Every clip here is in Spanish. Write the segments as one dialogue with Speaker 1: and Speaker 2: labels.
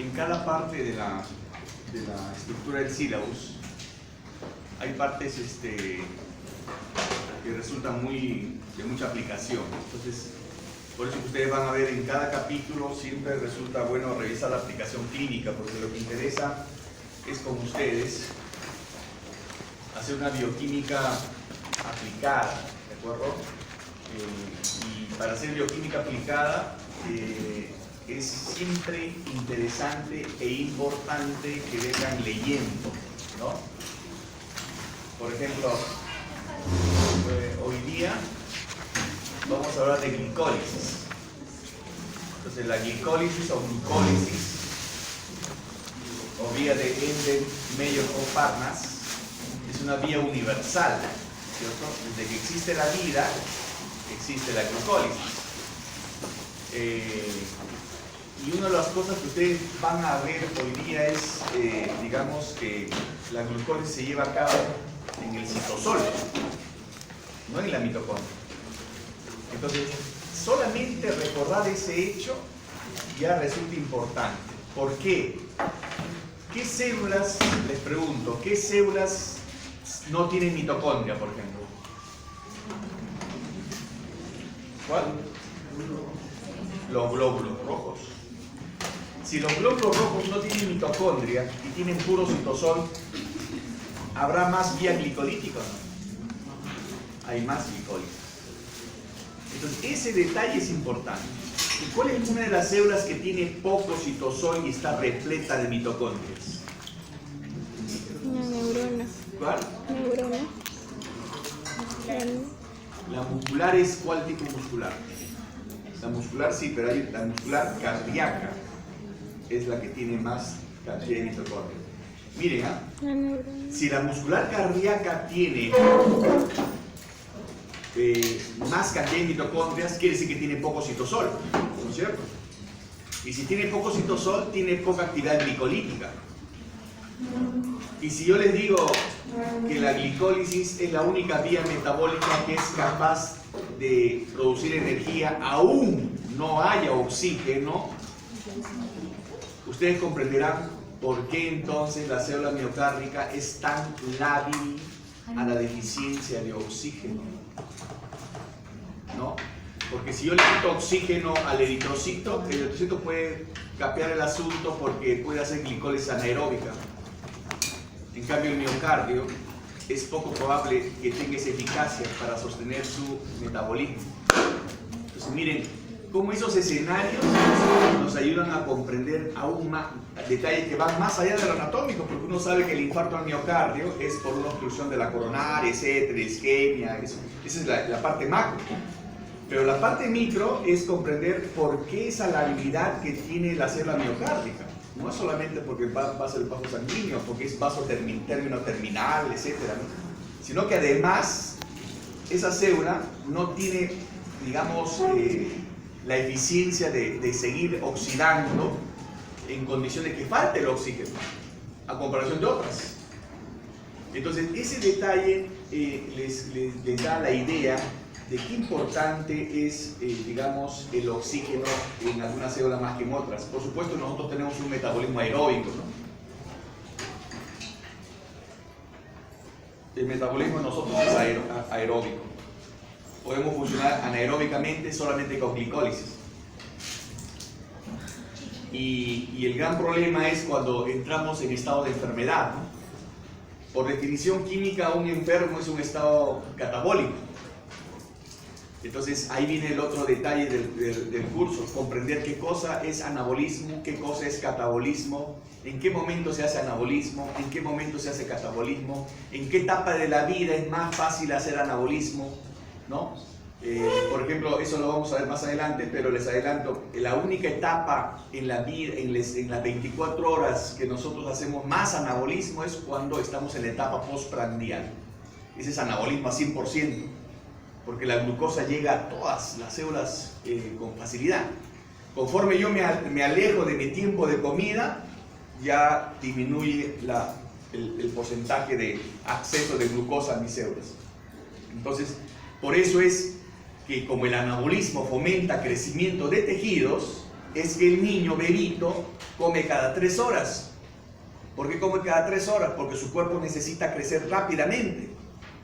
Speaker 1: en cada parte de la estructura del sílabus hay partes que resultan de mucha aplicación. Entonces, por eso que ustedes van a ver en cada capítulo siempre resulta bueno revisar la aplicación clínica, porque lo que interesa es con ustedes hacer una bioquímica aplicada, ¿de acuerdo? Y para hacer bioquímica aplicada es siempre interesante e importante que vengan leyendo, ¿no? Por ejemplo, hoy día vamos a hablar de glicólisis. Entonces la glicólisis o glucólisis o vía de Enden-Mayer-Hof-Parnas es una vía universal, ¿cierto? Desde que existe la vida existe la glucólisis. Y una de las cosas que ustedes van a ver hoy día es, digamos, que la glucólisis se lleva a cabo en el citosol, no en la mitocondria. Entonces, solamente recordar ese hecho ya resulta importante. ¿Por qué? ¿Qué células, les pregunto, qué células no tienen mitocondria, por ejemplo? ¿Cuál? Los glóbulos rojos. Si los glóbulos rojos no tienen mitocondria y tienen puro citosol, ¿habrá más vía glicolítica o no? Hay más glicólisis. Entonces, ese detalle es importante. ¿Y cuál es una de las células que tiene poco citosol y está repleta de mitocondrias?
Speaker 2: Una neurona.
Speaker 1: ¿Cuál?
Speaker 2: Neurona.
Speaker 1: La muscular es ¿cuál tipo muscular? La muscular sí, pero hay la muscular cardíaca es la que tiene más cantidad de mitocondria. Miren, si la muscular cardíaca tiene más cantidad de mitocondrias, quiere decir que tiene poco citosol, ¿no es cierto? Y si tiene poco citosol, tiene poca actividad glicolítica. Y si yo les digo que la glicólisis es la única vía metabólica que es capaz de producir energía, aún no haya oxígeno, ustedes comprenderán por qué entonces la célula miocárdica es tan lábil a la deficiencia de oxígeno, ¿no? Porque si yo le quito oxígeno al eritrocito, el eritrocito puede capear el asunto porque puede hacer glicólisis anaeróbica. En cambio, el miocardio es poco probable que tenga esa eficacia para sostener su metabolismo. Entonces, miren cómo esos escenarios nos ayudan a comprender aún más detalles que van más allá de lo anatómico, porque uno sabe que el infarto al miocardio es por una obstrucción de la coronaria, etcétera, isquemia, eso. Esa es la parte macro. Pero la parte micro es comprender por qué esa labilidad que tiene la célula miocárdica. No es solamente porque va a ser el vaso sanguíneo, porque es vaso término terminal, etcétera, ¿no? Sino que además esa célula no tiene, digamos, la eficiencia de seguir oxidando en condiciones que falte el oxígeno, a comparación de otras. Entonces, ese detalle les da la idea de qué importante es, digamos, el oxígeno en algunas células más que en otras. Por supuesto, nosotros tenemos un metabolismo aeróbico, ¿no? El metabolismo de nosotros es aeróbico. Podemos funcionar anaeróbicamente solamente con glicólisis. Y el gran problema es cuando entramos en estado de enfermedad, ¿no? Por definición química, un enfermo es un estado catabólico. Entonces ahí viene el otro detalle del curso, comprender qué cosa es anabolismo, qué cosa es catabolismo, en qué momento se hace anabolismo, en qué momento se hace catabolismo, en qué etapa de la vida es más fácil hacer anabolismo, ¿no? Por ejemplo, eso lo vamos a ver más adelante, pero les adelanto, la única etapa en la vida, en las 24 horas que nosotros hacemos más anabolismo es cuando estamos en la etapa postprandial. Ese es anabolismo a 100%. Porque la glucosa llega a todas las células con facilidad. Conforme yo me alejo de mi tiempo de comida, ya disminuye el porcentaje de acceso de glucosa a mis células. Entonces, por eso es que como el anabolismo fomenta crecimiento de tejidos, es que el niño bebito come cada 3 horas. ¿Por qué come cada 3 horas? Porque su cuerpo necesita crecer rápidamente.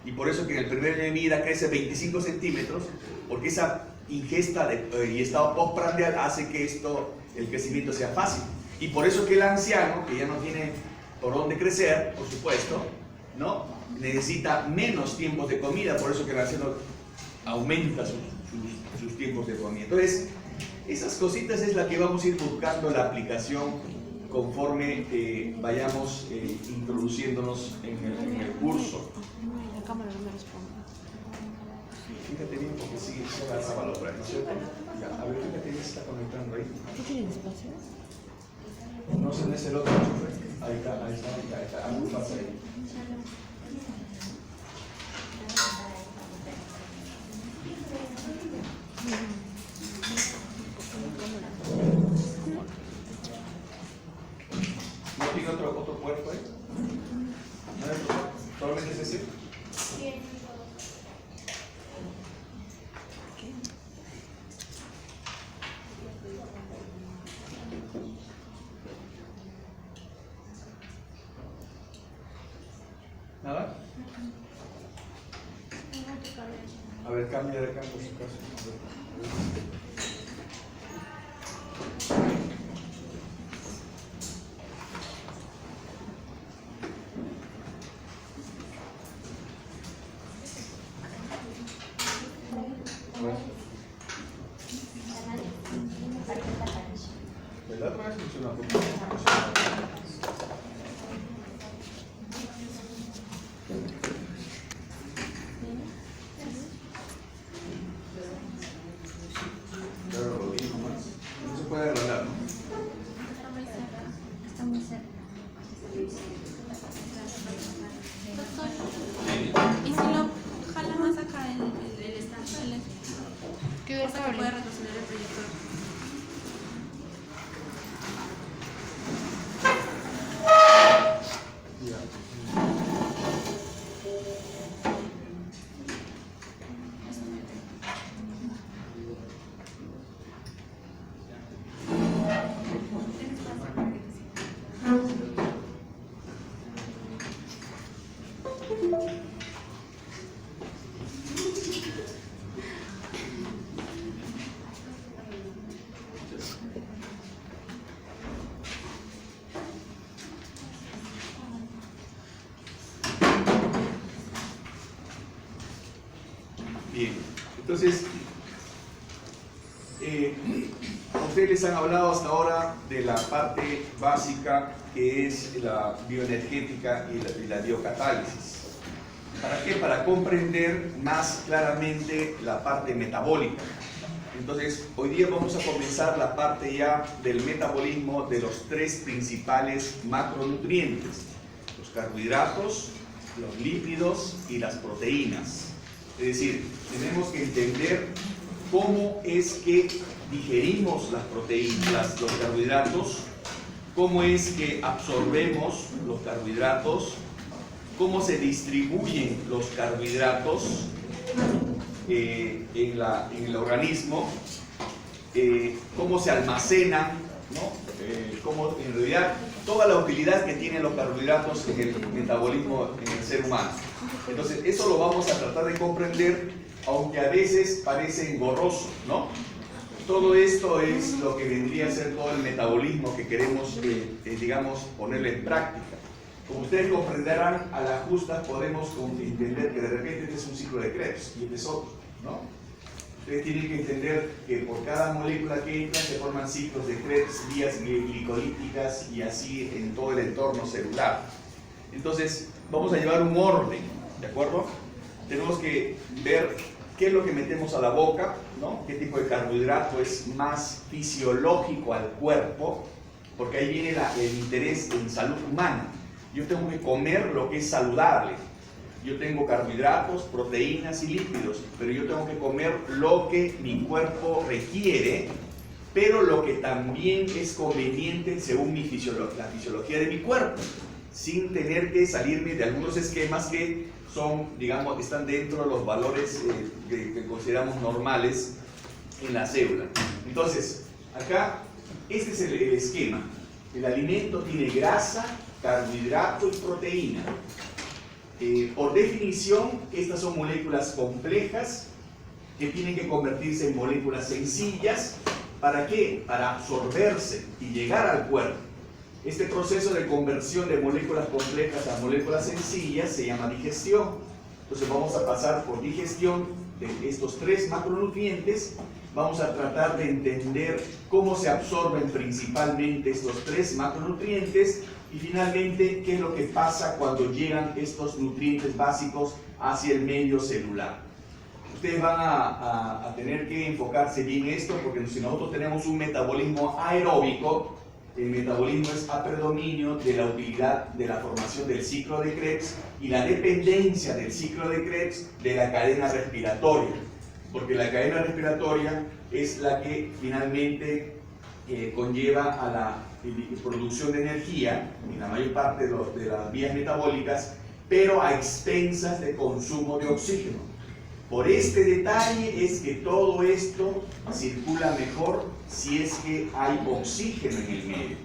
Speaker 1: Y por eso que en el primer año de vida crece 25 centímetros, porque esa ingesta y estado postprandial hace que el crecimiento sea fácil. Y por eso que el anciano, que ya no tiene por dónde crecer, por supuesto, ¿no?, necesita menos tiempos de comida, por eso que el anciano aumenta sus tiempos de comida. Entonces, esas cositas es la que vamos a ir buscando la aplicación conforme vayamos introduciéndonos en el curso.
Speaker 2: La cámara no me responde.
Speaker 1: Fíjate bien porque sí, se agarraba la otra, ¿no es cierto? Ya, a ver, fíjate bien si está conectando ahí.
Speaker 2: ¿Qué tiene espacio?
Speaker 1: No sé, no es el otro. Ahí está. Algo pasa ahí. ¿No tiene otro puerto ahí? ¿No hay otro puerto? ¿Solamente es ese? ¿Nada? A ver, cambia de acá por si acaso. La otra vez funcionó. No se puede arreglar, ¿no?
Speaker 3: Está muy cerca. Doctor, ¿y si lo jala más acá el estante?
Speaker 2: ¿Qué
Speaker 3: O sea, que puede retroceder el proyector.
Speaker 1: Bien, entonces, ustedes les han hablado hasta ahora de la parte básica que es la bioenergética y la biocatálisis. ¿Para qué? Para comprender más claramente la parte metabólica. Entonces, hoy día vamos a comenzar la parte ya del metabolismo de los 3 principales macronutrientes: los carbohidratos, los lípidos y las proteínas. Es decir, tenemos que entender cómo es que digerimos las proteínas, los carbohidratos, cómo es que absorbemos los carbohidratos, cómo se distribuyen los carbohidratos en el organismo, cómo se almacenan, ¿no? Cómo en realidad toda la utilidad que tienen los carbohidratos en el metabolismo en el ser humano. Entonces, eso lo vamos a tratar de comprender, aunque a veces parece engorroso, ¿no? Todo esto es lo que vendría a ser todo el metabolismo que queremos, digamos, ponerle en práctica. Como ustedes comprenderán, a las justas podemos entender que de repente este es un ciclo de Krebs y este es otro, ¿no? Ustedes tienen que entender que por cada molécula que entra se forman ciclos de Krebs, vías glicolíticas y así en todo el entorno celular. Entonces, vamos a llevar un orden, ¿de acuerdo? Tenemos que ver qué es lo que metemos a la boca, ¿no? Qué tipo de carbohidrato es más fisiológico al cuerpo, porque ahí viene el interés en salud humana. Yo tengo que comer lo que es saludable. Yo tengo carbohidratos, proteínas y lípidos, pero yo tengo que comer lo que mi cuerpo requiere, pero lo que también es conveniente según la fisiología de mi cuerpo, sin tener que salirme de algunos esquemas que son, digamos, están dentro de los valores que consideramos normales en la célula. Entonces, acá Este es el esquema. El alimento tiene grasa, carbohidrato y proteína. Por definición, estas son moléculas complejas que tienen que convertirse en moléculas sencillas. ¿Para qué? Para absorberse y llegar al cuerpo. Este proceso de conversión de moléculas complejas a moléculas sencillas se llama digestión. Entonces vamos a pasar por digestión de estos 3 macronutrientes. Vamos a tratar de entender cómo se absorben principalmente estos 3 macronutrientes y finalmente qué es lo que pasa cuando llegan estos nutrientes básicos hacia el medio celular. Ustedes van a tener que enfocarse bien en esto, porque si nosotros tenemos un metabolismo aeróbico, el metabolismo es a predominio de la utilidad de la formación del ciclo de Krebs y la dependencia del ciclo de Krebs de la cadena respiratoria, porque la cadena respiratoria es la que finalmente conlleva a la producción de energía en la mayor parte de las vías metabólicas, pero a expensas de consumo de oxígeno. Por este detalle es que todo esto circula mejor si es que hay oxígeno en el medio.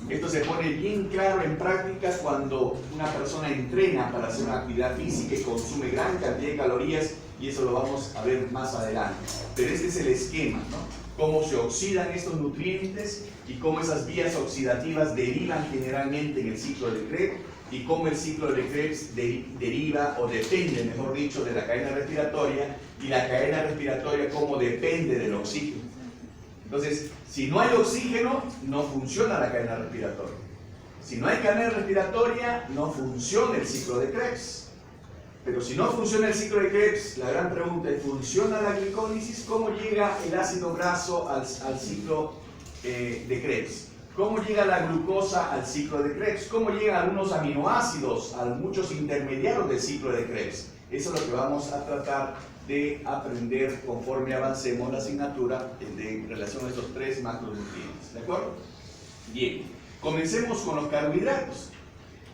Speaker 1: Esto se pone bien claro en práctica cuando una persona entrena para hacer una actividad física y consume gran cantidad de calorías, y eso lo vamos a ver más adelante. Pero este es el esquema, ¿no? Cómo se oxidan estos nutrientes y cómo esas vías oxidativas derivan generalmente en el ciclo de Krebs, y cómo el ciclo de Krebs deriva o depende, mejor dicho, de la cadena respiratoria, y la cadena respiratoria cómo depende del oxígeno. Entonces, si no hay oxígeno, no funciona la cadena respiratoria. Si no hay cadena respiratoria, no funciona el ciclo de Krebs. Pero si no funciona el ciclo de Krebs, la gran pregunta es, ¿funciona la glicólisis? ¿Cómo llega el ácido graso al ciclo de Krebs? ¿Cómo llega la glucosa al ciclo de Krebs? ¿Cómo llegan algunos aminoácidos a muchos intermediarios del ciclo de Krebs? Eso es lo que vamos a tratar de aprender conforme avancemos la asignatura en relación a estos 3 macronutrientes. ¿De acuerdo? Bien, comencemos con los carbohidratos.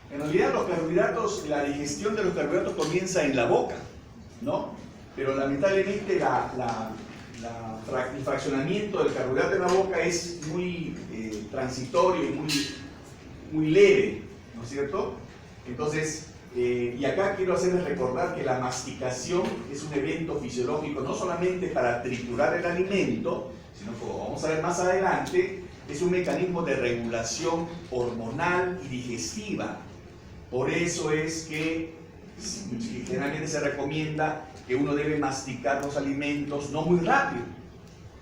Speaker 1: En realidad los carbohidratos, la digestión de los carbohidratos comienza en la boca, ¿no? Pero lamentablemente el fraccionamiento del carbohidrato en la boca es muy transitorio y muy leve, ¿no es cierto? Entonces, y acá quiero hacerles recordar que la masticación es un evento fisiológico no solamente para triturar el alimento, sino, como vamos a ver más adelante, es un mecanismo de regulación hormonal y digestiva. Por eso es que generalmente se recomienda que uno debe masticar los alimentos no muy rápido,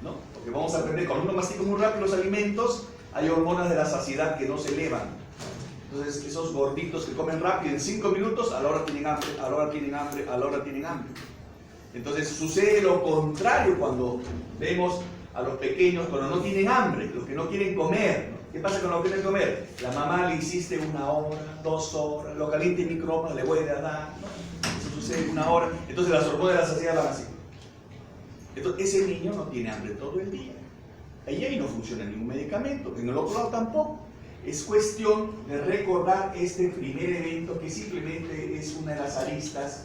Speaker 1: ¿no? Porque vamos a aprender, cuando uno mastica muy rápido los alimentos, hay hormonas de la saciedad que no se elevan. Entonces, esos gorditos que comen rápido, en 5 minutos, a la hora tienen hambre, a la hora tienen hambre, a la hora tienen hambre. Entonces, sucede lo contrario cuando vemos a los pequeños cuando no tienen hambre, los que no quieren comer, ¿no? ¿Qué pasa con los que quieren comer? La mamá le insiste 1 hora, 2 horas, lo calienta en microondas, le vuelve a dar, ¿no? Eso sucede 1 hora, entonces las hormonas de la saciedad van así. Entonces, ese niño no tiene hambre todo el día. Ahí no funciona ningún medicamento, en el otro lado tampoco. Es cuestión de recordar este primer evento que simplemente es una de las aristas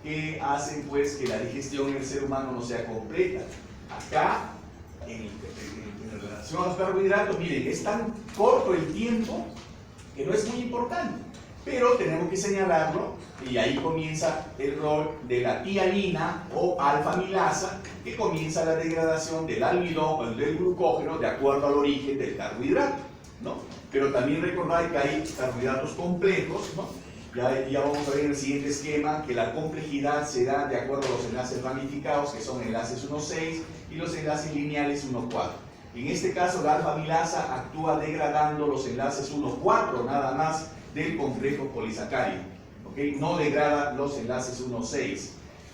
Speaker 1: que hacen pues que la digestión en el ser humano no sea completa. Acá, en relación a los carbohidratos, miren, es tan corto el tiempo que no es muy importante, pero tenemos que señalarlo, y ahí comienza el rol de la tiamina o alfa-amilasa, que comienza la degradación del almidón o del glucógeno de acuerdo al origen del carbohidrato, ¿no? Pero también recordar que hay carbohidratos complejos, ¿no? Ya vamos a ver en el siguiente esquema que la complejidad se da de acuerdo a los enlaces ramificados, que son enlaces 1,6 y los enlaces lineales 1,4. En este caso, la alfa-amilasa actúa degradando los enlaces 1,4 nada más del complejo polisacárido, ¿okay? No degrada los enlaces 1,6.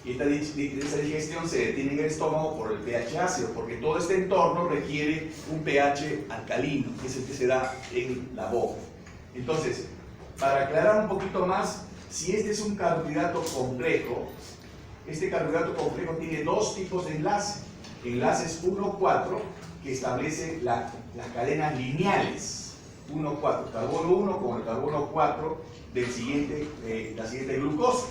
Speaker 1: Y esta digestión se detiene en el estómago por el pH ácido, porque todo este entorno requiere un pH alcalino, que es el que se da en la boca. Entonces, para aclarar un poquito más, si este es un carbohidrato complejo, este carbohidrato complejo tiene 2 tipos de enlace. Enlaces 1,4, que establecen las cadenas lineales. 1,4, carbono 1 con el carbono 4 del la siguiente glucosa.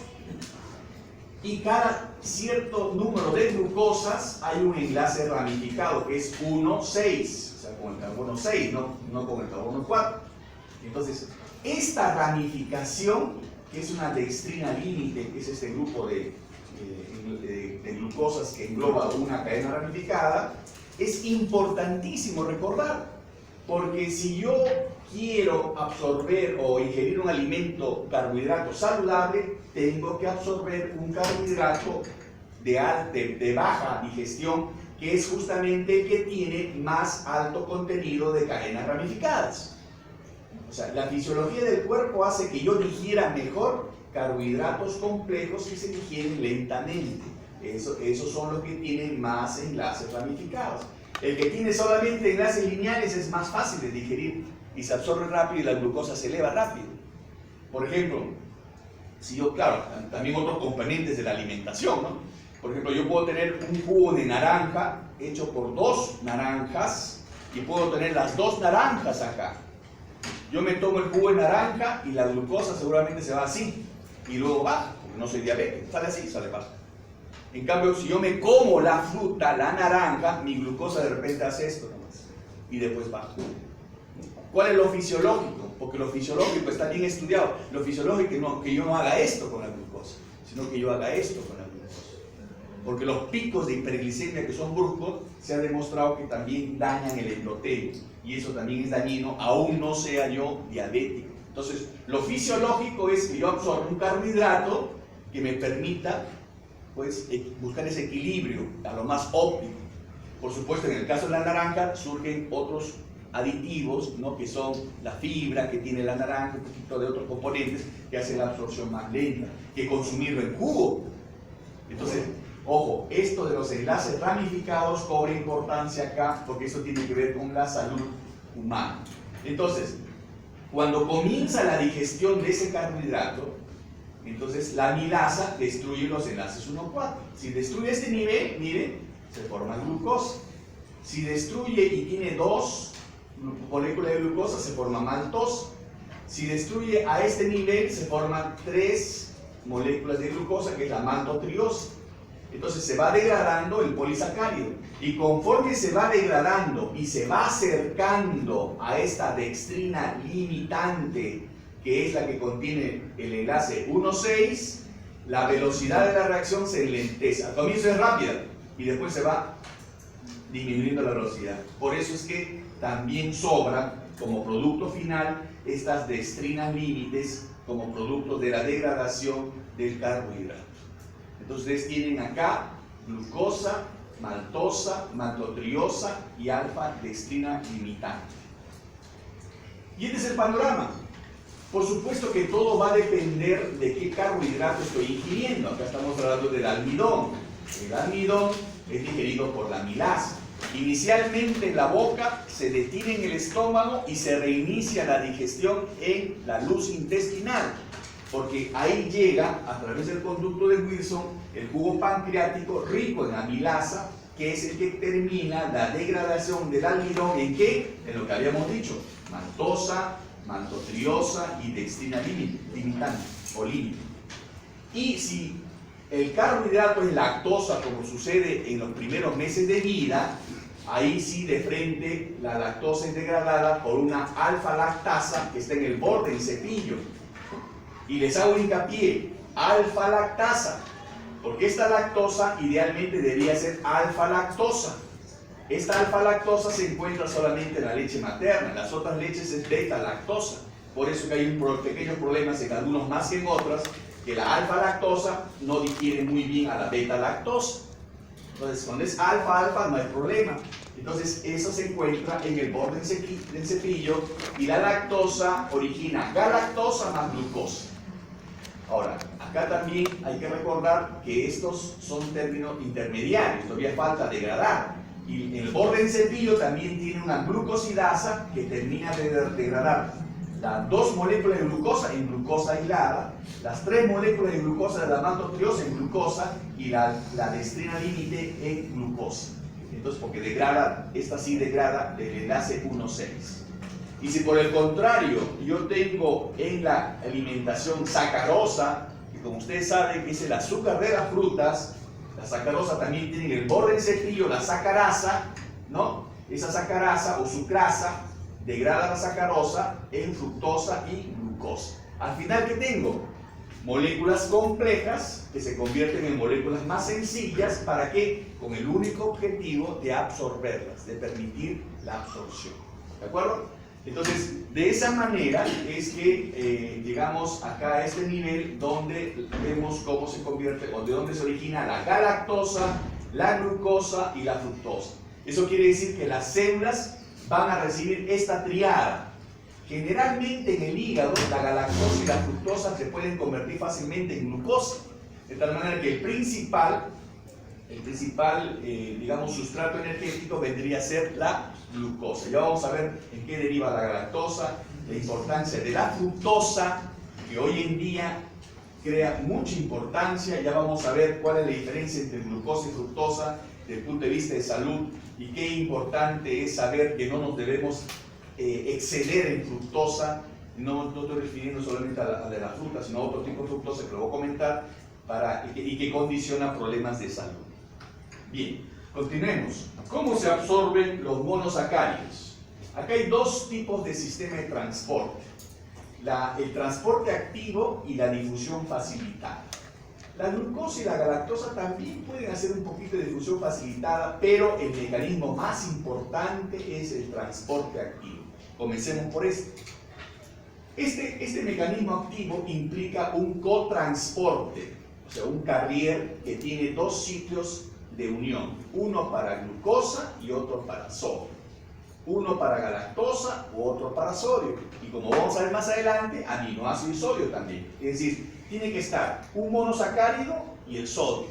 Speaker 1: Y cada cierto número de glucosas hay un enlace ramificado que es 1,6. O sea, sea, con el carbono 6, no con el carbono 4. Entonces, esta ramificación, que es una dextrina límite, que es este grupo de glucosas que engloba una cadena ramificada, es importantísimo recordar, porque si yo quiero absorber o ingerir un alimento carbohidrato saludable, tengo que absorber un carbohidrato de baja digestión, que es justamente el que tiene más alto contenido de cadenas ramificadas. O sea, la fisiología del cuerpo hace que yo digiera mejor carbohidratos complejos que se digieren lentamente. Esos son los que tienen más enlaces ramificados. El que tiene solamente enlaces lineales es más fácil de digerir y se absorbe rápido y la glucosa se eleva rápido. Por ejemplo, si yo, claro, también otros componentes de la alimentación, ¿no? Por ejemplo, yo puedo tener un jugo de naranja hecho por 2 naranjas y puedo tener las 2 naranjas acá. Yo me tomo el jugo de naranja y la glucosa seguramente se va así y luego baja, porque no soy diabético, sale así, sale baja. En cambio, si yo me como la fruta, la naranja, mi glucosa de repente hace esto nomás y después baja. ¿Cuál es lo fisiológico? Porque lo fisiológico está bien estudiado. Lo fisiológico es que yo no haga esto con la glucosa, sino que yo haga esto con la glucosa. Porque los picos de hiperglicemia que son bruscos, se ha demostrado que también dañan el endotelio. Y eso también es dañino, aún no sea yo diabético. Entonces, lo fisiológico es que yo absorba un carbohidrato que me permita, pues, buscar ese equilibrio a lo más óptimo. Por supuesto, en el caso de la naranja surgen otros aditivos, ¿no? Que son la fibra que tiene la naranja, un poquito de otros componentes que hacen la absorción más lenta que consumirlo en jugo. Entonces, ojo, esto de los enlaces ramificados cobra importancia acá porque eso tiene que ver con la salud humana. Entonces, cuando comienza la digestión de ese carbohidrato, entonces la amilasa destruye los enlaces 1,4. Si destruye este nivel, miren, se forma glucosa. Si destruye y tiene 2 moléculas de glucosa, se forma maltosa. Si destruye a este nivel, se forman 3 moléculas de glucosa, que es la maltotriosa. Entonces se va degradando el polisacárido. Y conforme se va degradando y se va acercando a esta dextrina limitante, que es la que contiene el enlace 1,6, la velocidad de la reacción se enlentece. Al comienzo es rápida y después se va disminuyendo la velocidad. Por eso es que también sobran como producto final estas dextrinas límites como producto de la degradación del carbohidrato. Entonces ustedes tienen acá glucosa, maltosa, maltotriosa y alfa-dextrina limitante. Y este es el panorama. Por supuesto que todo va a depender de qué carbohidrato estoy ingiriendo. Acá estamos hablando del almidón. El almidón es digerido por la amilasa. Inicialmente en la boca, se detiene en el estómago y se reinicia la digestión en la luz intestinal, porque ahí llega, a través del conducto de Wilson, el jugo pancreático rico en amilasa, que es el que termina la degradación del almidón. ¿En qué? En lo que habíamos dicho, maltosa, maltotriosa y dextrina limitante o límite. Y si el carbohidrato es lactosa, como sucede en los primeros meses de vida, ahí sí de frente la lactosa es degradada por una alfa-lactasa que está en el borde del cepillo. Y les hago hincapié, alfa-lactasa, porque esta lactosa idealmente debería ser alfa-lactosa. Esta alfa-lactosa se encuentra solamente en la leche materna, en las otras leches es beta-lactosa. Por eso que hay pequeños problemas en algunos más que en otras, que la alfa-lactosa no digiere muy bien a la beta-lactosa. Entonces, cuando es alfa-alfa no hay problema. Entonces, eso se encuentra en el borde del cepillo y la lactosa origina galactosa más glucosa. Ahora, acá también hay que recordar que estos son términos intermediarios, todavía falta degradar. Y en el borde del cepillo también tiene una glucosidasa que termina de degradar las 2 moléculas de glucosa en glucosa aislada, las 3 moléculas de glucosa de la maltotriosa en glucosa y la dextrina límite en glucosa. Entonces, porque degrada, esta sí degrada del enlace 1,6. Y si por el contrario yo tengo en la alimentación sacarosa, que como ustedes saben que es el azúcar de las frutas, la sacarosa también tiene en el borde del cepillo la sacarasa, ¿no? esa sacarasa o sucrasa degrada la sacarosa en fructosa y glucosa. Al final, ¿qué tengo? Moléculas complejas que se convierten en moléculas más sencillas. ¿Para qué? Con el único objetivo de absorberlas, de permitir la absorción. ¿De acuerdo? Entonces, de esa manera es que llegamos acá a este nivel donde vemos cómo se convierte o de dónde se origina la galactosa, la glucosa y la fructosa. Eso quiere decir que las células van a recibir esta triada. Generalmente en el hígado la galactosa y la fructosa se pueden convertir fácilmente en glucosa, de tal manera que el principal digamos, sustrato energético vendría a ser la glucosa. Ya vamos a ver en qué deriva la galactosa, la importancia de la fructosa, que hoy en día crea mucha importancia. Ya vamos a ver cuál es la diferencia entre glucosa y fructosa desde el punto de vista de salud, y qué importante es saber que no nos debemos exceder en fructosa. No estoy refiriendo solamente a la de la fruta, sino a otro tipo de fructosa que lo voy a comentar, y que condiciona problemas de salud. Bien, continuemos. ¿Cómo se absorben los monosacáridos? Acá hay dos tipos de sistema de transporte: el transporte activo y la difusión facilitada. La glucosa y la galactosa también pueden hacer un poquito de difusión facilitada, pero el mecanismo más importante es el transporte activo. Comencemos por este. Este mecanismo activo implica un cotransporte, o sea, un carrier que tiene dos sitios de unión, uno para glucosa y otro para sodio, uno para galactosa u otro para sodio, y como vamos a ver más adelante, aminoácido y sodio también. Es decir, tiene que estar un monosacárido y el sodio.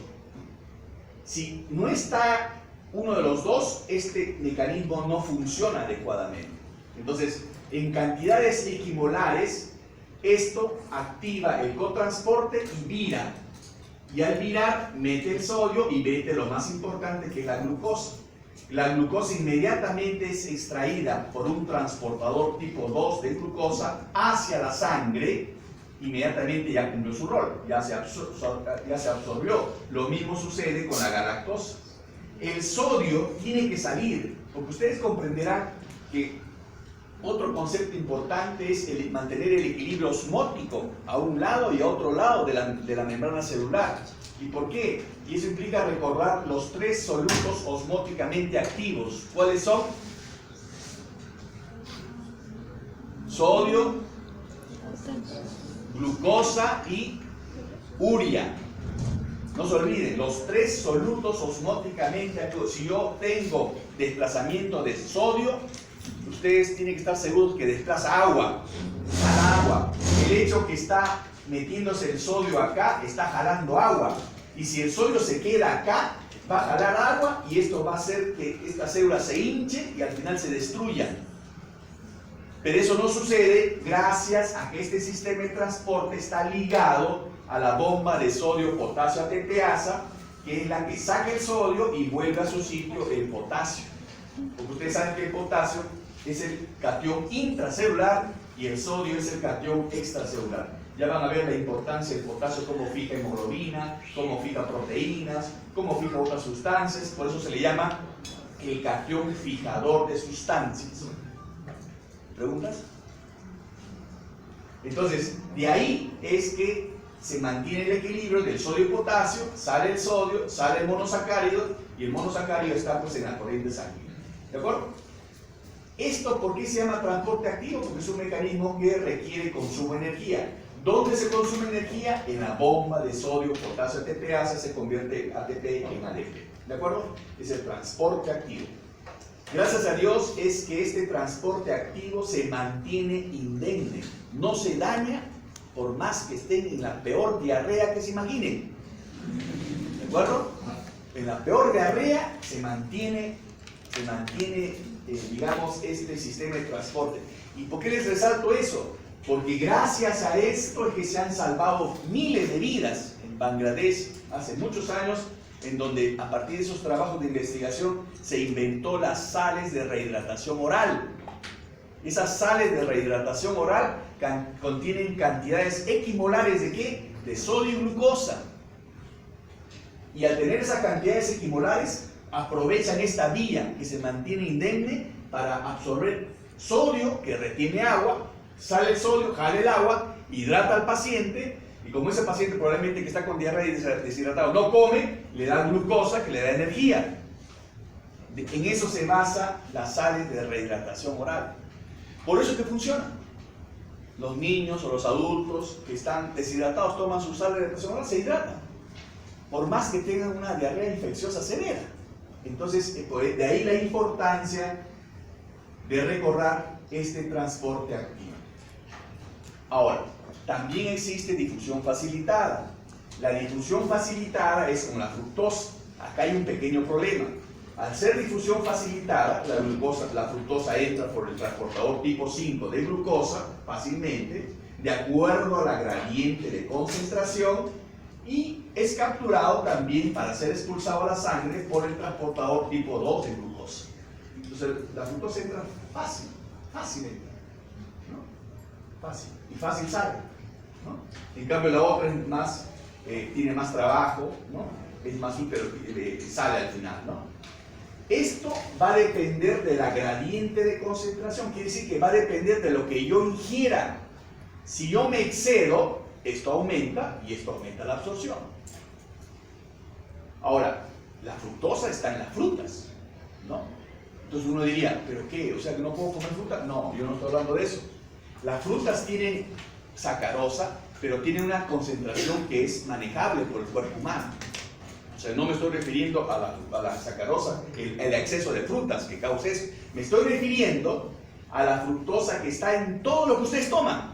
Speaker 1: Si no está uno de los dos, este mecanismo no funciona adecuadamente. Entonces, en cantidades equimolares, esto activa el cotransporte y vira. Y al virar, mete el sodio y mete lo más importante, que es la glucosa. La glucosa inmediatamente es extraída por un transportador tipo 2 de glucosa hacia la sangre. Inmediatamente ya cumplió su rol, ya se absorbió. Lo mismo sucede con la galactosa. El sodio tiene que salir, porque ustedes comprenderán que otro concepto importante es mantener el equilibrio osmótico a un lado y a otro lado de la membrana celular. ¿Y por qué? Y eso implica recordar los tres solutos osmóticamente activos. ¿Cuáles son? Sodio, glucosa y urea. No se olviden, los tres solutos osmóticamente activos. Si yo tengo desplazamiento de sodio, ustedes tienen que estar seguros que desplaza agua, jala agua. El hecho que está metiéndose el sodio acá, está jalando agua. Y si el sodio se queda acá, va a jalar agua, y esto va a hacer que estas células se hinchen y al final se destruyan. Pero eso no sucede gracias a que este sistema de transporte está ligado a la bomba de sodio-potasio ATPasa, que es la que saca el sodio y vuelve a su sitio el potasio. Porque ustedes saben que el potasio es el catión intracelular y el sodio es el catión extracelular. Ya van a ver la importancia del potasio, cómo fija hemoglobina, cómo fija proteínas, cómo fija otras sustancias. Por eso se le llama el catión fijador de sustancias. ¿Preguntas? Entonces, de ahí es que se mantiene el equilibrio del sodio y potasio, sale el sodio, sale el monosacárido, y el monosacárido está pues en la corriente sanguínea. ¿De acuerdo? ¿Esto por qué se llama transporte activo? Porque es un mecanismo que requiere consumo de energía. ¿Dónde se consume energía? En la bomba de sodio, potasio, ATPasa, se convierte ATP en ADP. ¿De acuerdo? Es el transporte activo. Gracias a Dios es que este transporte activo se mantiene indemne, no se daña por más que estén en la peor diarrea que se imaginen. ¿De acuerdo? En la peor diarrea se mantiene digamos, este sistema de transporte. ¿Y por qué les resalto eso? Porque gracias a esto es que se han salvado miles de vidas en Bangladesh hace muchos años, en donde a partir de esos trabajos de investigación se inventó las sales de rehidratación oral. Esas sales de rehidratación oral contienen cantidades equimolares ¿de qué? De sodio y glucosa. Y al tener esas cantidades equimolares, aprovechan esta vía que se mantiene indemne para absorber sodio que retiene agua, sale el sodio, jala el agua, hidrata al paciente, y como ese paciente probablemente que está con diarrea y deshidratado no come, le dan glucosa que le da energía. En eso se basa las sales de rehidratación oral. Por eso es que funciona. Los niños o los adultos que están deshidratados toman su sal de rehidratación oral, se hidratan, por más que tengan una diarrea infecciosa severa. Entonces, de ahí la importancia de recordar este transporte activo. Ahora, también existe difusión facilitada. La difusión facilitada es con la fructosa. Acá hay un pequeño problema. Al ser difusión facilitada, la fructosa entra por el transportador tipo 5 de glucosa fácilmente, de acuerdo a la gradiente de concentración, y es capturado también para ser expulsado a la sangre por el transportador tipo 2 de glucosa. Entonces la fructosa entra fácil entra, ¿no? Fácil, y fácil sale, ¿no? En cambio la otra es más, tiene más trabajo, ¿no? Es más útil, sale al final, ¿no? Esto va a depender de la gradiente de concentración, quiere decir que va a depender de lo que yo ingiera. Si yo me excedo, esto aumenta y esto aumenta la absorción. Ahora, la fructosa está en las frutas, ¿no? Entonces uno diría, ¿pero qué? O sea, ¿que no puedo comer fruta? No, yo no estoy hablando de eso. Las frutas tienen sacarosa, pero tienen una concentración que es manejable por el cuerpo humano. O sea, no me estoy refiriendo a la sacarosa, el exceso de frutas que causa eso. Me estoy refiriendo a la fructosa que está en todo lo que ustedes toman.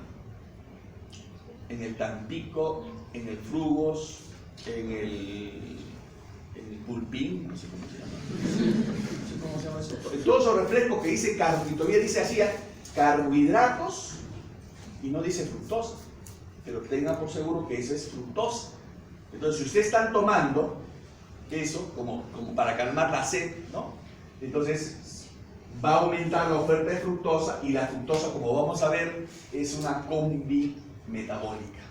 Speaker 1: En el Tampico, en el Frugos, en el Pulpín, no sé cómo se llama. No sé cómo se llama eso. En todos esos refrescos que dice y todavía dice así, carbohidratos, y no dice fructosa. Pero tengan por seguro que eso es fructosa. Entonces, si ustedes están tomando eso como para calmar la sed, ¿no? Entonces va a aumentar la oferta de fructosa, y la fructosa, como vamos a ver, es una combi metabólica,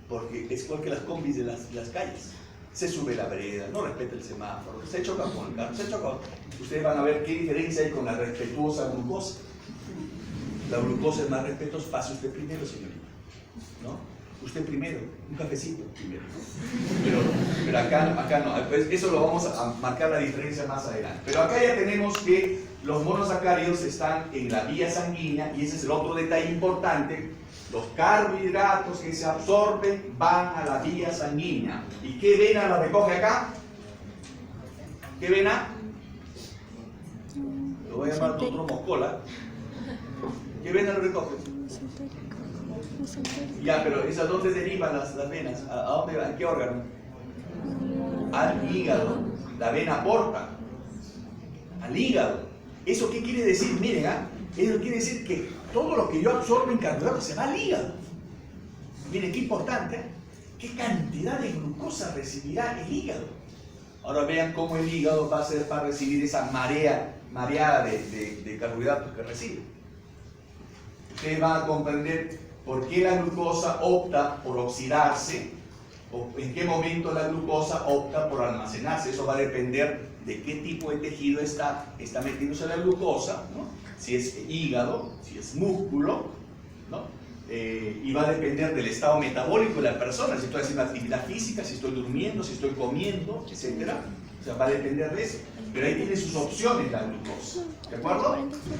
Speaker 1: porque es igual que las combis de las calles. Se sube la vereda, no respeta el semáforo, se choca con el carro, ustedes van a ver qué diferencia hay con la respetuosa glucosa. La glucosa es más respetuosa. Pase usted primero, señorita, ¿no? Usted primero, un cafecito primero, ¿no? Pero acá no, pues eso lo vamos a marcar la diferencia más adelante. Pero acá ya tenemos que los monosacáridos están en la vía sanguínea, y ese es el otro detalle importante. Los carbohidratos que se absorben van a la vía sanguínea. ¿Y qué vena la recoge acá? ¿Qué vena? Lo voy a llamar otro moscola. ¿Qué vena lo recoge? Ya, pero ¿esas dónde derivan las venas? ¿A dónde van? ¿En qué órgano? Al hígado. La vena porta al hígado. ¿Eso qué quiere decir? Miren, eso quiere decir que todo lo que yo absorbo en carbohidratos se va al hígado. Miren qué importante, qué cantidad de glucosa recibirá el hígado. Ahora vean cómo el hígado va a ser para recibir esa mareada de carbohidratos que recibe. Ustedes van a comprender por qué la glucosa opta por oxidarse, o en qué momento la glucosa opta por almacenarse. Eso va a depender de qué tipo de tejido está metiéndose la glucosa, ¿no? Si es hígado, si es músculo, ¿no? Y va a depender del estado metabólico de la persona, si estoy haciendo actividad física, si estoy durmiendo, si estoy comiendo, etc. O sea, va a depender de eso. Pero ahí tiene sus opciones la glucosa, ¿de acuerdo?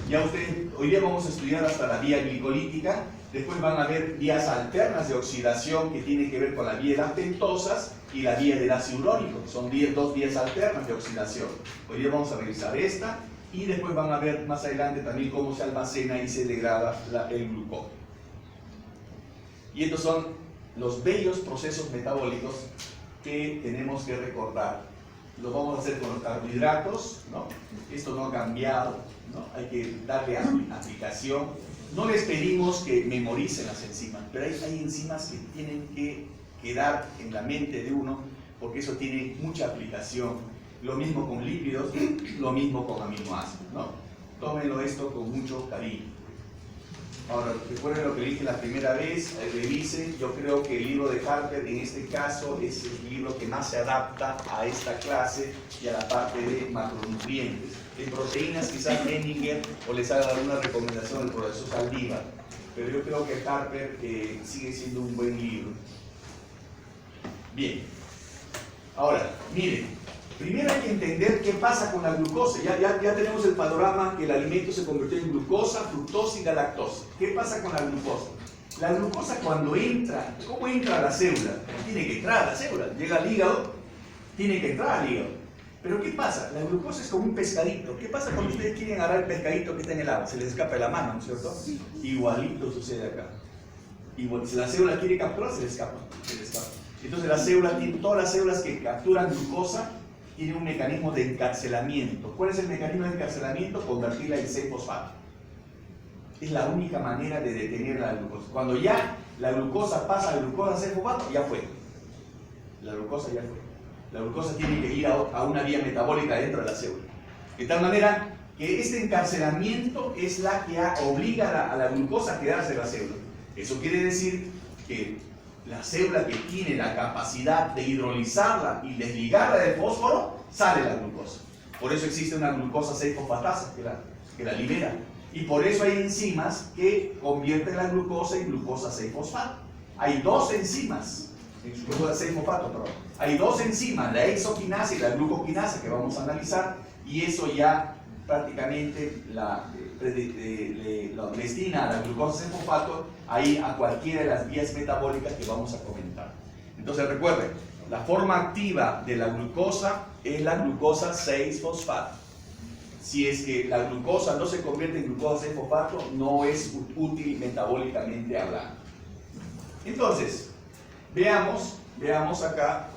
Speaker 1: Ya ustedes, hoy día vamos a estudiar hasta la vía glicolítica. Después van a ver vías alternas de oxidación que tienen que ver con la vía de las pentosas y la vía del ácido urónico, que son dos vías alternas de oxidación. Hoy día vamos a revisar esta, y después van a ver más adelante también cómo se almacena y se degrada el glucógeno. Y estos son los bellos procesos metabólicos que tenemos que recordar. Lo vamos a hacer con los carbohidratos, ¿no? Esto no ha cambiado, ¿no? Hay que darle aplicación. No les pedimos que memoricen las enzimas, pero hay enzimas que tienen que quedar en la mente de uno, porque eso tiene mucha aplicación. Lo mismo con lípidos, lo mismo con aminoácidos, ¿no? Tómenlo esto con mucho cariño. Ahora, recuerden lo que dije la primera vez, revisen. Yo creo que el libro de Harper en este caso es el libro que más se adapta a esta clase y a la parte de macronutrientes. En proteínas quizás Henninger o les haga alguna recomendación del profesor Saldívar, pero yo creo que Harper sigue siendo un buen libro. Bien, ahora, miren. Primero hay que entender qué pasa con la glucosa. Ya tenemos el panorama que el alimento se convirtió en glucosa, fructosa y galactosa. ¿Qué pasa con la glucosa? La glucosa cuando entra, ¿cómo entra a la célula? Tiene que entrar a la célula. Llega al hígado, tiene que entrar al hígado. Pero ¿qué pasa? La glucosa es como un pescadito. ¿Qué pasa cuando ustedes quieren agarrar el pescadito que está en el agua? Se les escapa de la mano, ¿no es cierto? Igualito sucede acá. Igual, si la célula quiere capturar, se le escapa. Entonces todas las células que capturan glucosa tiene un mecanismo de encarcelamiento. ¿Cuál es el mecanismo de encarcelamiento? Convertirla en 6-fosfato. Es la única manera de detener la glucosa. Cuando ya la glucosa pasa de glucosa a 6-fosfato, ya fue. La glucosa ya fue. La glucosa tiene que ir a una vía metabólica dentro de la célula. De tal manera que este encarcelamiento es la que obliga a la glucosa a quedarse en la célula. Eso quiere decir que la célula que tiene la capacidad de hidrolizarla y desligarla del fósforo, sale la glucosa. Por eso existe una glucosa 6-fosfatasa que la libera. Y por eso hay enzimas que convierten la glucosa en glucosa 6-fosfato. Hay dos enzimas, glucosa 6-fosfato, perdón. Hay dos enzimas, la hexoquinasa y la glucoquinasa, que vamos a analizar, y eso ya prácticamente le destina a la glucosa 6-fosfato ahí a cualquiera de las vías metabólicas que vamos a comentar. Entonces recuerden, la forma activa de la glucosa es la glucosa 6-fosfato. Si es que la glucosa no se convierte en glucosa 6-fosfato, no es útil metabólicamente hablando. Entonces, veamos acá.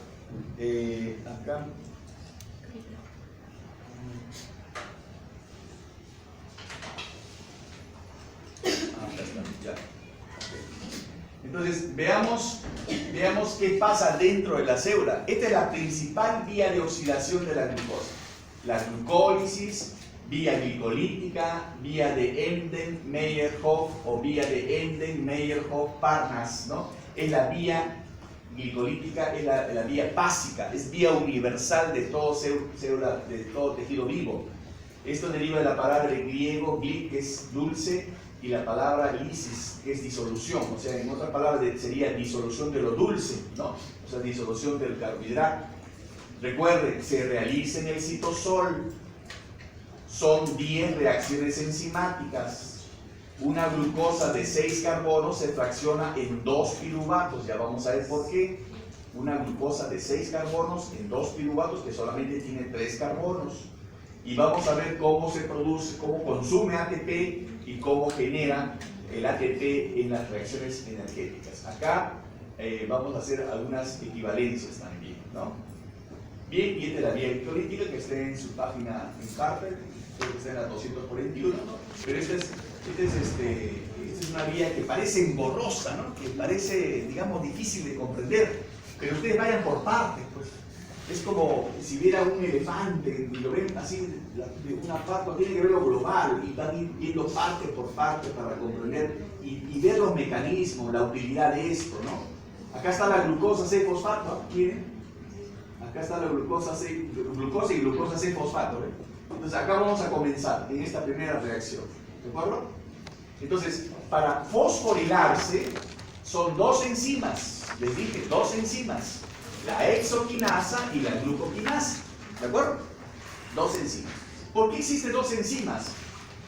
Speaker 1: Ya. Entonces, veamos qué pasa dentro de la célula. Esta es la principal vía de oxidación de la glucosa. La glucólisis, vía glicolítica, vía de Embden-Meyerhof o vía de Embden-Meyerhof-Parnas, ¿no? Es la vía glicolítica, es la vía básica, es vía universal de todo célula, de todo tejido vivo. Esto deriva de la palabra de griego glik, que es dulce, y la palabra lisis, que es disolución. O sea, en otras palabras sería disolución de lo dulce, ¿no? O sea, disolución del carbohidrato. Recuerden, se realiza en el citosol. Son 10 reacciones enzimáticas. Una glucosa de 6 carbonos se fracciona en 2 piruvatos. Ya vamos a ver por qué. Una glucosa de 6 carbonos en 2 piruvatos que solamente tiene 3 carbonos. Y vamos a ver cómo se produce, cómo consume ATP y cómo genera el ATP en las reacciones energéticas. Acá vamos a hacer algunas equivalencias también, ¿no? Bien, y esta es la vía glicolítica que está en su página en Harper, creo que está en la 241, ¿no? Pero esta es una vía que parece engorrosa, ¿no? Que parece, digamos, difícil de comprender, pero ustedes vayan por partes, pues. Es como si viera un elefante y lo ven así de una parte, tiene que verlo global y van viendo parte por parte para comprender y ver los mecanismos, la utilidad de esto, ¿no? Acá está la glucosa 6-fosfato, miren. Acá está la glucosa y glucosa 6-fosfato, ¿eh? Entonces acá vamos a comenzar en esta primera reacción, ¿de acuerdo? Entonces, para fosforilarse son dos enzimas, les dije, dos enzimas. La hexoquinasa y la glucoquinasa, ¿de acuerdo? Dos enzimas. ¿Por qué existen dos enzimas?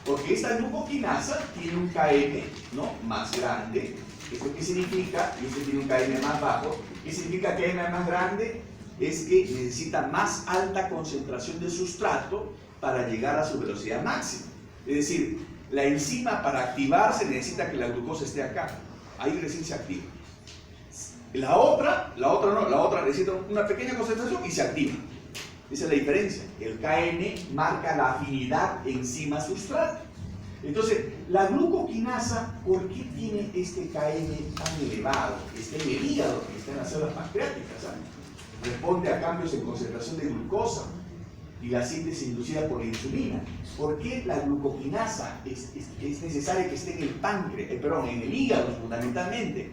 Speaker 1: Porque esta glucoquinasa tiene un KM, ¿no?, más grande. ¿Eso qué significa? Y este tiene un KM más bajo. ¿Qué significa KM más grande? Es que necesita más alta concentración de sustrato para llegar a su velocidad máxima. Es decir, la enzima para activarse necesita que la glucosa esté acá. Ahí recién se activa. La otra necesita una pequeña concentración y se activa. Esa es la diferencia. El KN marca la afinidad enzima-sustrato. Entonces, la glucoquinasa, ¿por qué tiene este KN tan elevado? Está en el hígado, está en las células pancreáticas, ¿sabes? Responde a cambios en concentración de glucosa. y la síntesis inducida por la insulina. ¿Por qué la glucoquinasa es necesaria que esté en el páncreas, en el hígado fundamentalmente?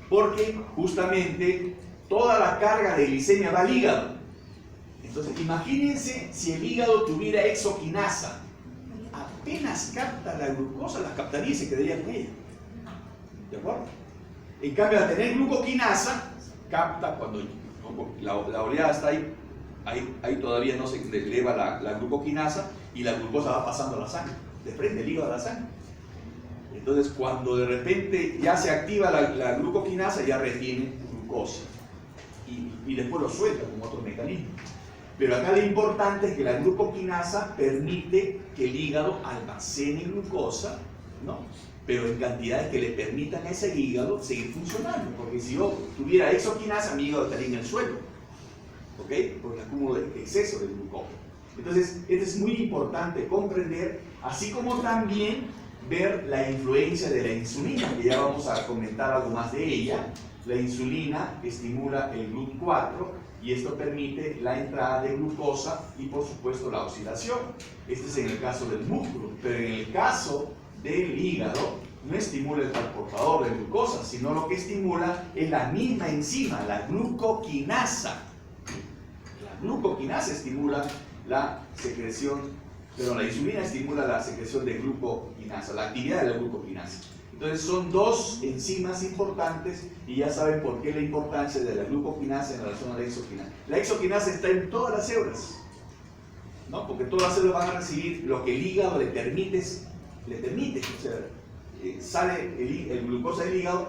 Speaker 1: Porque justamente toda la carga de glicemia va al hígado. Entonces, imagínense si el hígado tuviera exoquinasa. Apenas capta la glucosa, la captaría y se quedaría con ella. ¿De acuerdo? En cambio, al tener glucoquinasa, capta cuando la oleada está ahí todavía no se eleva la glucoquinasa y la glucosa va pasando a la sangre, de frente el hígado a la sangre. Entonces, cuando de repente ya se activa la glucoquinasa, ya retiene glucosa y después lo suelta con otro mecanismo. Pero acá lo importante es que la glucoquinasa permite que el hígado almacene glucosa, ¿no? Pero en cantidades que le permitan a ese hígado seguir funcionando, porque si yo tuviera exoquinasa, mi hígado estaría en el suelo, ¿ok? Por el acúmulo de exceso de glucosa. Entonces, esto es muy importante comprender, así como también ver la influencia de la insulina, que ya vamos a comentar algo más de ella. La insulina estimula el GLUT4 y esto permite la entrada de glucosa y por supuesto la oxidación. Este es en el caso del músculo, pero en el caso del hígado no estimula el transportador de glucosa, sino lo que estimula es la misma enzima, la glucoquinasa. La glucoquinasa estimula la secreción, pero la insulina estimula la secreción de glucoquinasa, la actividad de la glucoquinasa. Entonces son dos enzimas importantes y ya saben por qué la importancia de la glucoquinasa en relación a la exoquinasa. La exoquinasa está en todas las células, ¿no? Porque todas las células van a recibir lo que el hígado le permite, o sea, sale el glucosa del hígado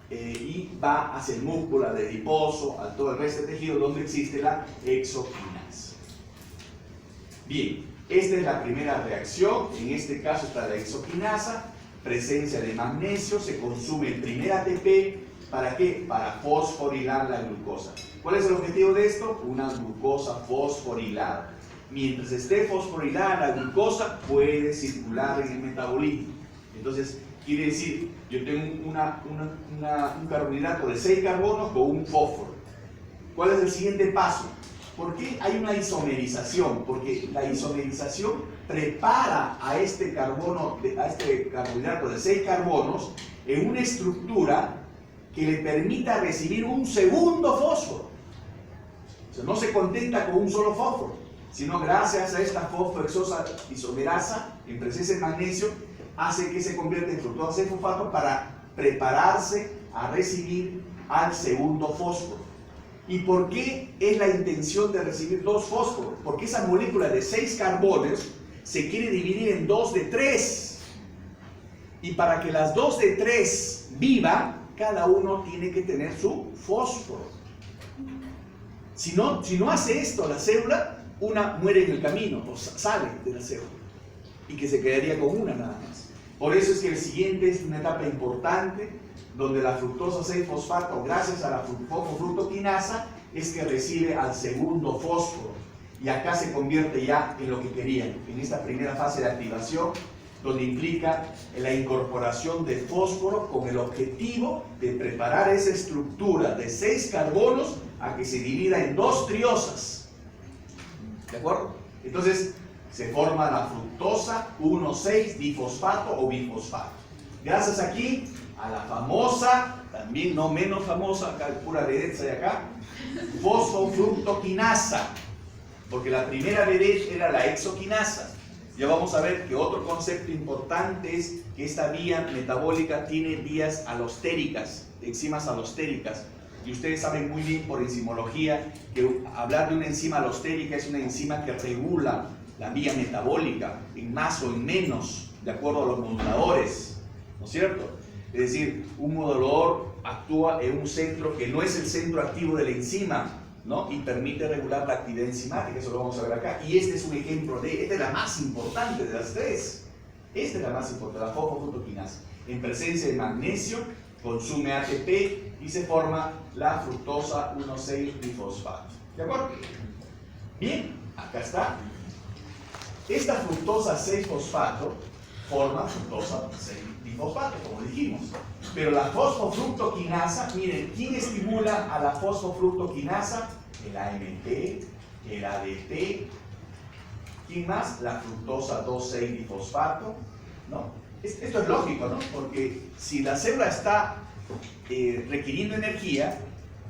Speaker 1: y va hacia el músculo, al adiposo, a todo el resto del tejido donde existe la exoquinasa. Bien, esta es la primera reacción, en este caso está la exoquinasa, presencia de magnesio, se consume el primer ATP, ¿para qué? Para fosforilar la glucosa. ¿Cuál es el objetivo de esto? Una glucosa fosforilada. Mientras esté fosforilada la glucosa, puede circular en el metabolismo. Entonces, quiere decir, yo tengo un carbohidrato de 6 carbonos con un fósforo. ¿Cuál es el siguiente paso? ¿Por qué hay una isomerización? Porque la isomerización prepara a este carbohidrato de 6 carbonos en una estructura que le permita recibir un segundo fósforo. O sea, no se contenta con un solo fósforo, sino gracias a esta fosfoexosa isomerasa, en presencia de magnesio, hace que se convierta en fructosa 6-fosfato para prepararse a recibir al segundo fósforo. ¿Y por qué es la intención de recibir 2 fósforos? Porque esa molécula de 6 carbonos se quiere dividir en 2 de 3. Y para que las 2 de 3 vivan, cada uno tiene que tener su fósforo. Si no hace esto la célula, una muere en el camino, o sale de la célula, y que se quedaría con una nada más. Por eso es que el siguiente es una etapa importante, donde la fructosa 6-fosfato, gracias a la fosfofructoquinasa, es que recibe al segundo fósforo. Y acá se convierte ya en lo que querían, en esta primera fase de activación, donde implica la incorporación de fósforo con el objetivo de preparar esa estructura de 6 carbonos a que se divida en 2 triosas. ¿De acuerdo? Entonces, se forma la fructosa 1,6-difosfato o bifosfato. Gracias aquí a la famosa, también no menos famosa, acá pura vedette hay acá, fosfofructoquinasa, porque la primera vedette era la exoquinasa. Ya vamos a ver que otro concepto importante es que esta vía metabólica tiene vías alostéricas, enzimas alostéricas. Y ustedes saben muy bien por enzimología que hablar de una enzima alostérica es una enzima que regula la vía metabólica en más o en menos, de acuerdo a los moduladores, ¿no es cierto? Es decir, un modulador actúa en un centro que no es el centro activo de la enzima, ¿no? Y permite regular la actividad enzimática, eso lo vamos a ver acá. Y este es un ejemplo esta es la más importante de las 3. Esta es la más importante, la fosfofructoquinasa. En presencia de magnesio, consume ATP y se forma la fructosa 1,6-difosfato. ¿De acuerdo? Bien, acá está. Esta fructosa 6-fosfato forma fructosa 6-difosfato, como dijimos. Pero la fosfofructoquinasa, miren, ¿quién estimula a la fosfofructoquinasa? El AMP, el ADP ¿Quién más? La fructosa 2,6-difosfato, ¿no? Esto es lógico, ¿no? Porque si la célula está requiriendo energía,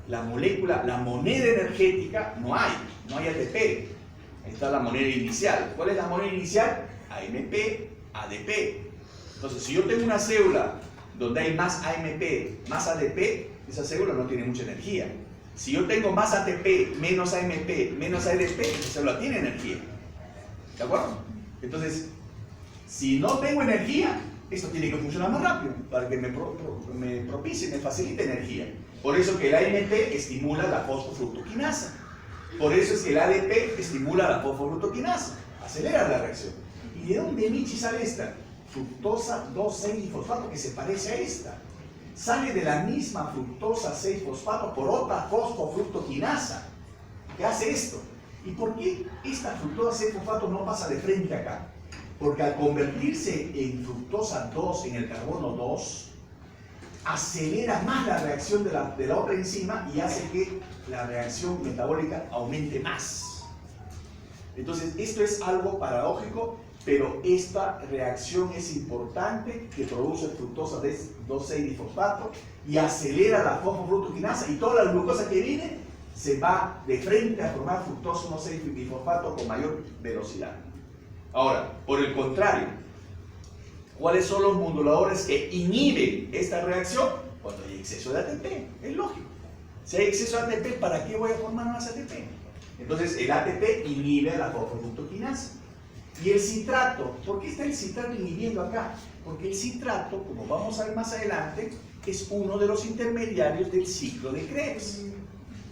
Speaker 1: la molécula, la moneda energética, no hay ATP. Ahí está la moneda inicial. ¿Cuál es la moneda inicial? AMP, ADP. Entonces, si yo tengo una célula donde hay más AMP, más ADP, esa célula no tiene mucha energía. Si yo tengo más ATP, menos AMP, menos ADP, esa célula tiene energía. ¿De acuerdo? Entonces, si no tengo energía, esto tiene que funcionar más rápido para que me propicie, me facilite energía. Por eso que el AMP estimula la fosfofructoquinasa. Por eso es que el ADP estimula la fosfofructoquinasa. Acelera la reacción. ¿Y de dónde, Michi, sale esta? Fructosa 2,6-difosfato, que se parece a esta. Sale de la misma fructosa 6-fosfato por otra fosfofructoquinasa. ¿Qué hace esto? ¿Y por qué esta fructosa 6-fosfato no pasa de frente acá? Porque al convertirse en fructosa 2 en el carbono 2, acelera más la reacción de la otra enzima y hace que la reacción metabólica aumente más. Entonces, esto es algo paradójico, pero esta reacción es importante, que produce fructosa 2,6-difosfato y acelera la fosfofructoquinasa, y toda la glucosa que viene se va de frente a formar fructosa 1,6-difosfato con mayor velocidad. Ahora, por el contrario, ¿cuáles son los moduladores que inhiben esta reacción? Cuando hay exceso de ATP, es lógico. Si hay exceso de ATP, ¿para qué voy a formar más ATP? Entonces, el ATP inhibe la fosfofructoquinasa. Y el citrato, ¿por qué está el citrato inhibiendo acá? Porque el citrato, como vamos a ver más adelante, es uno de los intermediarios del ciclo de Krebs.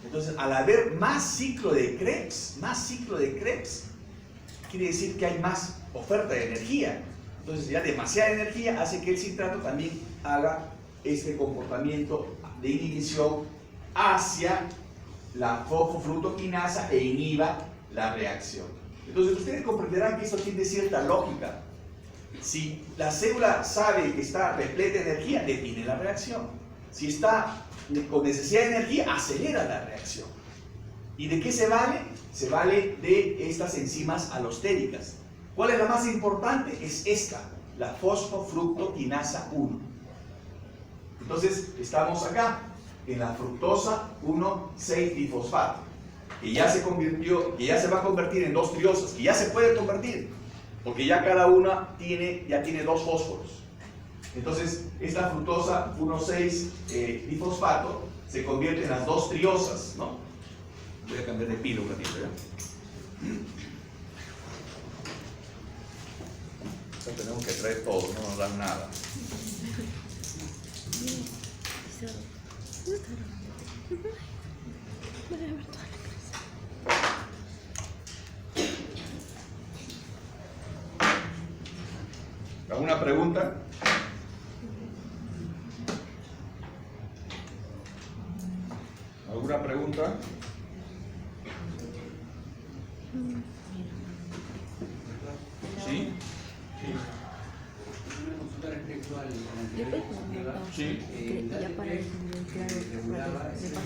Speaker 1: Entonces, al haber más ciclo de Krebs, quiere decir que hay más oferta de energía. Entonces, ya demasiada energía hace que el citrato también haga este comportamiento de inhibición hacia la fosfofructoquinasa e inhiba la reacción. Entonces, ustedes comprenderán que esto tiene cierta lógica. Si la célula sabe que está repleta de energía, detiene la reacción. Si está con necesidad de energía, acelera la reacción. ¿Y de qué se vale? Se vale de estas enzimas alostéricas. ¿Cuál es la más importante? Es esta, la fosfofructoquinasa 1. Entonces, estamos acá en la fructosa 1,6-difosfato, que ya se convirtió, que ya se va a convertir en dos triosas, que ya se puede convertir, porque ya cada una ya tiene dos fósforos. Entonces, esta fructosa 1,6-difosfato se convierte en las dos triosas, ¿no? Voy a cambiar de pila un ratito, ¿ya? Entonces tenemos que traer todo, no nos dan nada. ¿Alguna pregunta? ¿Alguna pregunta? ¿Sí?
Speaker 2: ¿Le puedes comentar?
Speaker 1: Sí.
Speaker 2: Ya para definir claro, me pasa